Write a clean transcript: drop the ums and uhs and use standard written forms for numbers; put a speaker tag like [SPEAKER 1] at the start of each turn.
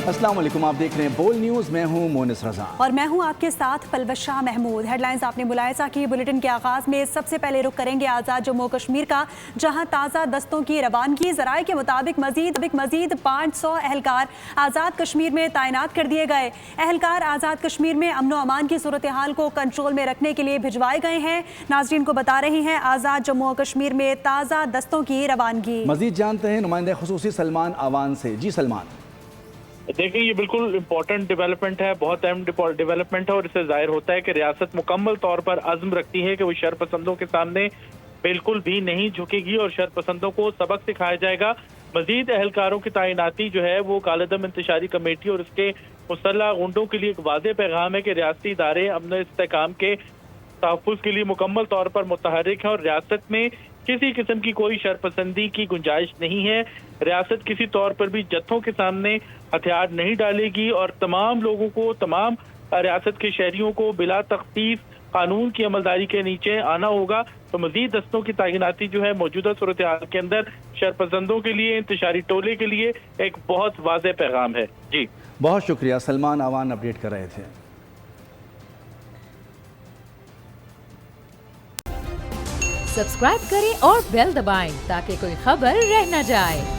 [SPEAKER 1] अस्सलाम वालेकुम, आप देख रहे हैं बोल न्यूज़। मैं हूं मोनिस रजा
[SPEAKER 2] और मैं हूं आपके साथ पलवश शाह महमूद। हेडलाइंस आपने मुलाहिजा की। बुलेटिन के आगाज में सबसे पहले रुख करेंगे आज़ाद जम्मू कश्मीर का, जहां ताज़ा दस्तों की रवानगी। ज़राए के मुताबिक मजीद 500 एहलकार आज़ाद कश्मीर में तैनात कर दिए गए। एहलकार आज़ाद कश्मीर में अमन व अमान की सूरत हाल को कंट्रोल में रखने के लिए भिजवाए गए हैं। नाज़रीन को बता रही हैं आज़ाद जम्मू कश्मीर में ताज़ा दस्तों की रवानगी।
[SPEAKER 1] मजीद जानते हैं नुमाइंदे खुसूसी सलमान आवान से। जी सलमान।
[SPEAKER 3] देखिए, ये बिल्कुल इम्पोर्टेंट डेवलपमेंट है, बहुत अहम डेवलपमेंट है और इससे जाहिर होता है कि रियासत मुकम्मल तौर पर अज़्म रखती है कि वो शरपसंदों के सामने बिल्कुल भी नहीं झुकेगी और शरपसंदों को सबक सिखाया जाएगा। मजीद एहलकारों की तैनाती जो है वो कालेदम इंतशारी कमेटी और उसके मुसल्लह गुंडों के लिए एक वाज़ेह पैगाम है कि रियासती इदारे अमन इस्तेहकाम के तहफ़्फ़ुज़ के लिए मुकम्मल तौर पर मुतहर्रिक है और रियासत में किसी किस्म की कोई शरपसंदी की गुंजाइश नहीं है। रियासत किसी तौर पर भी जत्थों के सामने हथियार नहीं डालेगी और तमाम लोगों को, तमाम रियासत के शहरियों को बिला तख्तीस कानून की अमलदारी के नीचे आना होगा। तो मजीद दस्तों की तैनाती जो है मौजूदा सूरत हाल के अंदर शरपसंदों के लिए, इंतशारी टोले के लिए एक बहुत वाज़ेह पैगाम है। जी
[SPEAKER 1] बहुत शुक्रिया, सलमान आवान अपडेट कर रहे थे।
[SPEAKER 4] सब्सक्राइब करें और बेल दबाएं ताकि कोई खबर रह न जाए।